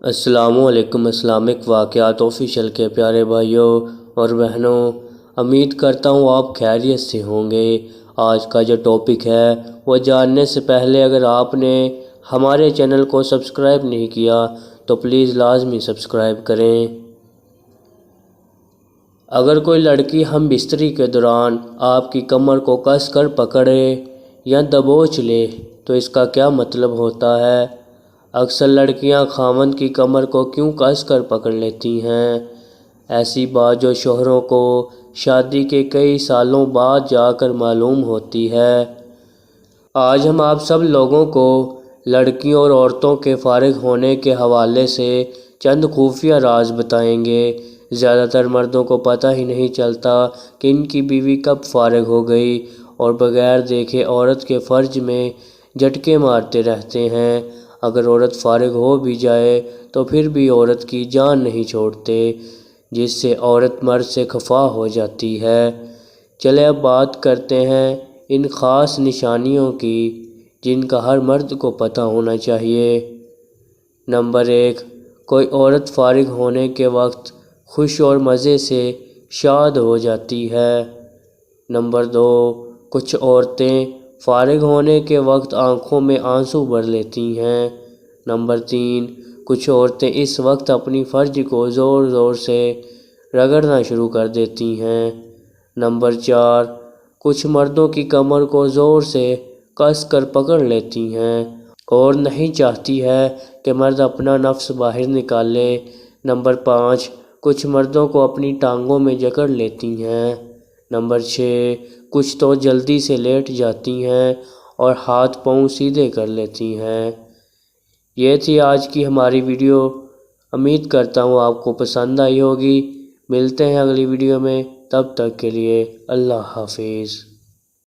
السلام علیکم۔ اسلامک واقعات آفیشیل کے پیارے بھائیوں اور بہنوں، امید کرتا ہوں آپ خیریت سے ہوں گے۔ آج کا جو ٹاپک ہے وہ جاننے سے پہلے اگر آپ نے ہمارے چینل کو سبسکرائب نہیں کیا تو پلیز لازمی سبسکرائب کریں۔ اگر کوئی لڑکی ہم بستری کے دوران آپ کی کمر کو کس کر پکڑے یا دبوچ لے تو اس کا کیا مطلب ہوتا ہے؟ اکثر لڑکیاں خاوند کی کمر کو کیوں کس کر پکڑ لیتی ہیں؟ ایسی بات جو شوہروں کو شادی کے کئی سالوں بعد جا کر معلوم ہوتی ہے۔ آج ہم آپ سب لوگوں کو لڑکیوں اور عورتوں کے فارغ ہونے کے حوالے سے چند خفیہ راز بتائیں گے۔ زیادہ تر مردوں کو پتہ ہی نہیں چلتا کہ ان کی بیوی کب فارغ ہو گئی اور بغیر دیکھے عورت کے فرج میں جھٹکے مارتے رہتے ہیں۔ اگر عورت فارغ ہو بھی جائے تو پھر بھی عورت کی جان نہیں چھوڑتے، جس سے عورت مرد سے خفا ہو جاتی ہے۔ چلے اب بات کرتے ہیں ان خاص نشانیوں کی جن کا ہر مرد کو پتہ ہونا چاہیے۔ نمبر 1، کوئی عورت فارغ ہونے کے وقت خوش اور مزے سے شاد ہو جاتی ہے۔ نمبر 2، کچھ عورتیں فارغ ہونے کے وقت آنکھوں میں آنسو بھر لیتی ہیں۔ نمبر 3، کچھ عورتیں اس وقت اپنی فرج کو زور زور سے رگڑنا شروع کر دیتی ہیں۔ نمبر 4، کچھ مردوں کی کمر کو زور سے کس کر پکڑ لیتی ہیں اور نہیں چاہتی ہے کہ مرد اپنا نفس باہر نکالے۔ نمبر 5، کچھ مردوں کو اپنی ٹانگوں میں جکڑ لیتی ہیں۔ نمبر 6، کچھ تو جلدی سے لیٹ جاتی ہیں اور ہاتھ پاؤں سیدھے کر لیتی ہیں۔ یہ تھی آج کی ہماری ویڈیو۔ امید کرتا ہوں آپ کو پسند آئی ہوگی۔ ملتے ہیں اگلی ویڈیو میں، تب تک کے لیے اللہ حافظ۔